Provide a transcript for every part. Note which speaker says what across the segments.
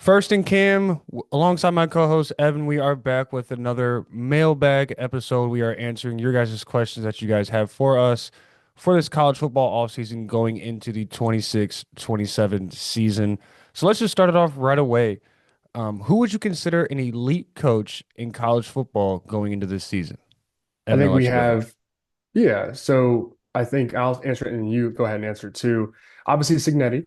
Speaker 1: First and Cam, alongside my co-host Evan, we are back with another mailbag episode. We are answering your guys' questions that you guys have for us for this college football offseason going into the 26-27 season. So let's just start it off right away. Who would you consider an elite coach in college football going into this season?
Speaker 2: I
Speaker 1: Evan, I'll
Speaker 2: think we
Speaker 1: let you go first.
Speaker 2: have, yeah. So I think I'll answer it and you go ahead and answer it too. Obviously, Signetti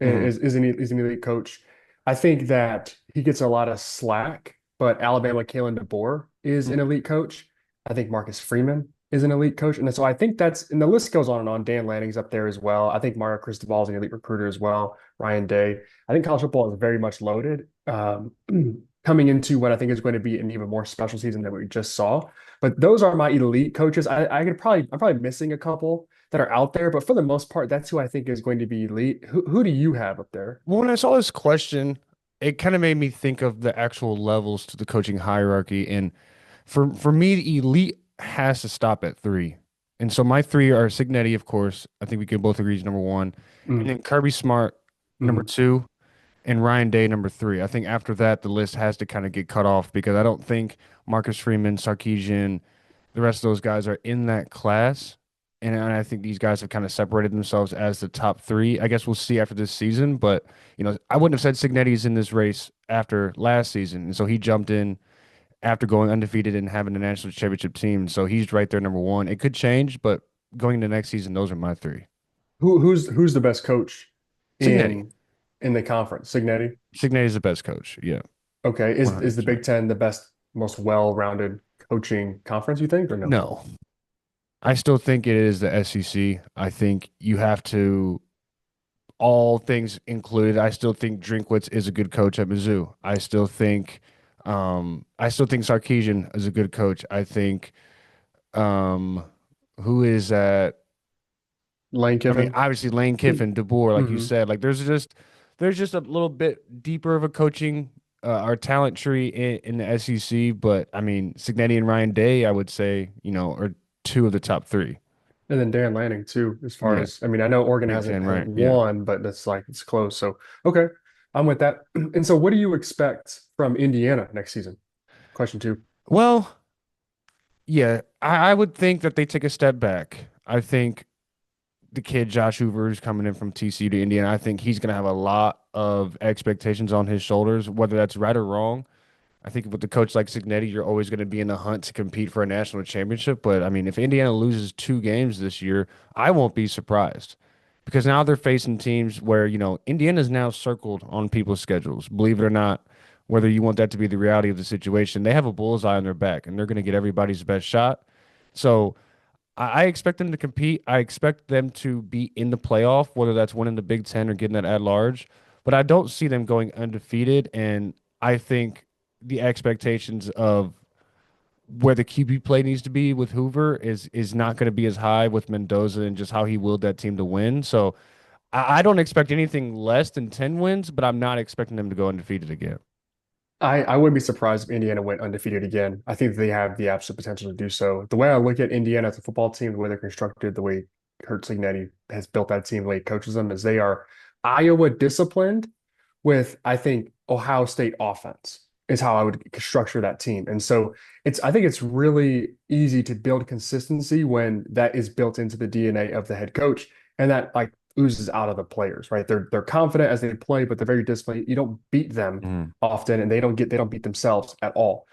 Speaker 1: Hmm.
Speaker 2: is an elite coach. I think that he gets a lot of slack, but Alabama Kalen DeBoer is an elite coach. I think Marcus Freeman is an elite coach. And so I think and the list goes on and on. Dan Lanning's up there as well. I think Mario Cristobal is an elite recruiter as well. Ryan Day. I think college football is very much loaded coming into what I think is going to be an even more special season than we just saw. But those are my elite coaches. I'm probably missing a couple that are out there, but for the most part, that's who I think is going to be elite. Who do you have up there?
Speaker 1: Well, when I saw this question, it kind of made me think of the actual levels to the coaching hierarchy. And for me, the elite has to stop at three. And so my three are Signetti, of course. I think we can both agree is number one. And
Speaker 2: Mm,
Speaker 1: then Kirby Smart, number
Speaker 2: mm,
Speaker 1: two, and Ryan Day, number three. I think after that, the list has to kind of get cut off because I don't think Marcus Freeman, Sarkisian, the rest of those guys are in that class. And I think these guys have kind of separated themselves as the top three. I guess we'll see after this season, but I wouldn't have said Signetti's in this race after last season. And so he jumped in after going undefeated and having a national championship team. So he's right there, number one. It could change, but going into next season, those are my three.
Speaker 2: who's the best coach
Speaker 1: Signetti.
Speaker 2: in in the conference? Signetti.
Speaker 1: Signetti's the best coach. Yeah,
Speaker 2: Okay. Is the
Speaker 1: 100%.
Speaker 2: Big Ten the best, most well-rounded coaching conference, you think, or no?
Speaker 1: No, I still think it is the SEC. I think you have to, all things included, I still think Drinkwitz is a good coach at Mizzou. I still think Sarkisian is a good coach. I think, um, who is at
Speaker 2: Lane
Speaker 1: I mean,
Speaker 2: Kiffin.
Speaker 1: obviously Lane Kiffin, DeBoer, like you
Speaker 2: Hmm.
Speaker 1: said, like there's just a little bit deeper of a coaching our talent tree in the SEC, but I mean, Signetti and Ryan Day, I would say, are two of the top three.
Speaker 2: And then Dan Lanning too, as far
Speaker 1: Yeah,
Speaker 2: as I mean, I know Oregon
Speaker 1: Big
Speaker 2: hasn't
Speaker 1: Ten,
Speaker 2: hasn't
Speaker 1: right? Yeah.
Speaker 2: won, but it's close. So okay, I'm with that. And so, what do you expect from Indiana next season? Question two.
Speaker 1: Well, yeah, I would think that they take a step back. I think the kid Josh Hoover is coming in from TCU to Indiana. I think he's going to have a lot of expectations on his shoulders, whether that's right or wrong. I think with the coach like Signetti, you're always going to be in the hunt to compete for a national championship. But I mean, if Indiana loses two games this year, I won't be surprised because now they're facing teams where, Indiana's now circled on people's schedules. Believe it or not, whether you want that to be the reality of the situation, they have a bullseye on their back and they're going to get everybody's best shot. So I expect them to compete. I expect them to be in the playoff, whether that's winning the Big Ten or getting that at large. But I don't see them going undefeated. And I think the expectations of where the QB play needs to be with Hoover is not going to be as high with Mendoza and just how he willed that team to win. So I don't expect anything less than 10 wins, but I'm not expecting them to go undefeated again.
Speaker 2: I wouldn't be surprised if Indiana went undefeated again. I think they have the absolute potential to do so. The way I look at Indiana as a football team, the way they're constructed, the way Kurt Signetti has built that team, the way he coaches them, is they are Iowa disciplined with, I think, Ohio State offense is how I would structure that team. And so I think it's really easy to build consistency when that is built into the DNA of the head coach and that like oozes out of the players, right? They're confident as they play, but they're very disciplined. You don't beat them
Speaker 1: Mm.
Speaker 2: often and they don't beat themselves at all.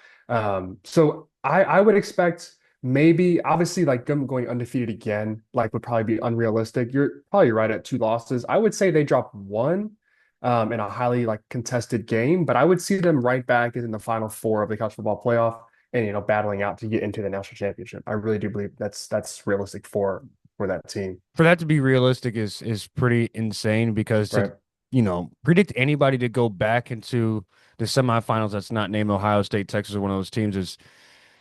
Speaker 2: So I would expect maybe obviously like them going undefeated again, like would probably be unrealistic. You're probably right at two losses. I would say they drop one in a highly like contested game, but I would see them right back in the final four of the college football playoff and battling out to get into the national championship. I really do believe that's realistic for that team.
Speaker 1: For that to be realistic is pretty insane because to
Speaker 2: Right.
Speaker 1: predict anybody to go back into the semifinals that's not named Ohio State, Texas, or one of those teams is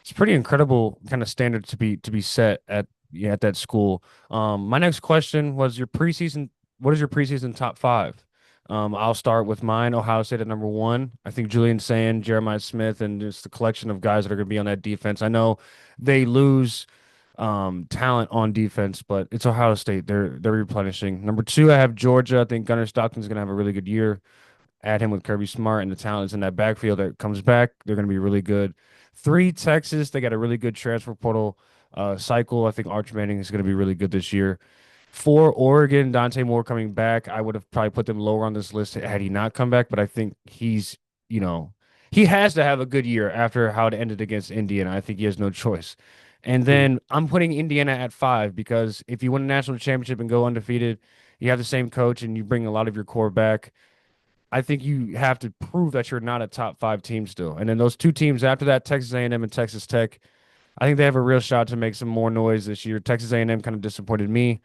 Speaker 1: it's pretty incredible kind of standard to be set at yeah, at that school. My next question was your preseason. What is your preseason top five? I'll start with mine. Ohio State at number one. I think Julian Sand, Jeremiah Smith, and just the collection of guys that are going to be on that defense. I know they lose talent on defense, but it's Ohio State. They're replenishing. Number two, I have Georgia. I think Gunnar Stockton's going to have a really good year. Add him with Kirby Smart and the talents in that backfield that comes back, they're going to be really good. Three, Texas, they got a really good transfer portal cycle. I think Arch Manning is going to be really good this year. For Oregon, Dante Moore coming back, I would have probably put them lower on this list had he not come back, but I think you know, he has to have a good year after how it ended against Indiana. I think he has no choice. And
Speaker 2: Mhm.
Speaker 1: then I'm putting Indiana at 5 because if you win a national championship and go undefeated, you have the same coach and you bring a lot of your core back. I think you have to prove that you're not a top 5 team still. And then those two teams after that, Texas A&M and M and Texas Tech, I think they have a real shot to make some more noise this year. Texas A&M kind of disappointed me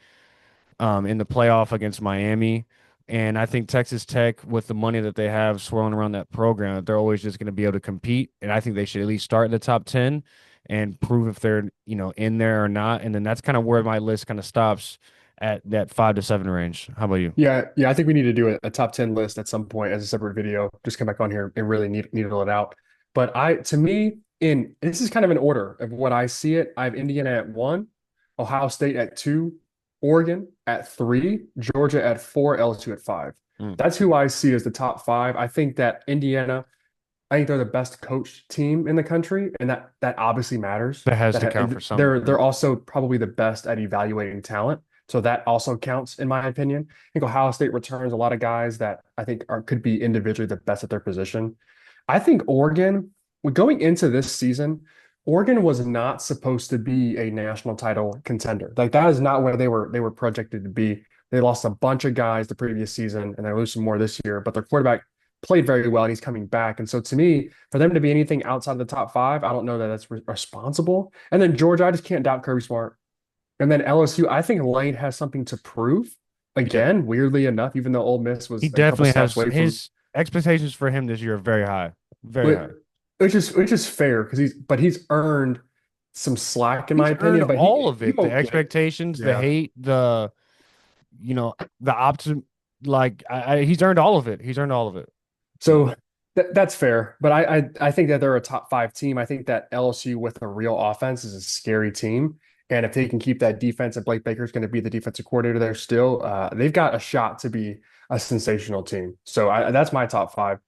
Speaker 1: in the playoff against Miami. And I think Texas Tech, with the money that they have swirling around that program, they're always just going to be able to compete. And I think they should at least start in the top 10 and prove if they're, in there or not. And then that's kind of where my list kind of stops at that 5 to 7 range. How about you?
Speaker 2: Yeah, I think we need to do a top 10 list at some point as a separate video. Just come back on here and really needle it out. But to me, in this is kind of an order of what I see it. I have Indiana at one, Ohio State at two, Oregon at three, Georgia at four, LSU at five.
Speaker 1: Mm.
Speaker 2: That's who I see as the top five. I think that Indiana, I think they're the best coached team in the country, and that obviously matters.
Speaker 1: That has to
Speaker 2: That
Speaker 1: count for some.
Speaker 2: they're also probably the best at evaluating talent, so that also counts in my opinion. I think Ohio State returns a lot of guys that I think could be individually the best at their position. I think Oregon, going into this season, Oregon was not supposed to be a national title contender. Like that is not where they were projected to be. They lost a bunch of guys the previous season, and they lose some more this year. But their quarterback played very well, and he's coming back. And so to me, for them to be anything outside of the top five, I don't know that that's responsible. And then Georgia, I just can't doubt Kirby Smart. And then LSU, I think Lane has something to prove.
Speaker 1: Yeah.
Speaker 2: Again, weirdly enough, even though Ole Miss
Speaker 1: He
Speaker 2: was a couple
Speaker 1: definitely
Speaker 2: steps
Speaker 1: has
Speaker 2: away from,
Speaker 1: his expectations for him this year are very high. Very
Speaker 2: which
Speaker 1: high.
Speaker 2: which is fair because he's earned some slack in my
Speaker 1: He's earned
Speaker 2: opinion. But
Speaker 1: all of
Speaker 2: he
Speaker 1: it. The
Speaker 2: won't get it.
Speaker 1: expectations, the
Speaker 2: Yeah.
Speaker 1: hate, the optim like he's earned all of it. He's earned all of it. So
Speaker 2: So that's fair, but I think that they're a top five team. I think that LSU with a real offense is a scary team, and if they can keep that defense, and Blake Baker's going to be the defensive coordinator there still, they've got a shot to be a sensational team. So that's my top five.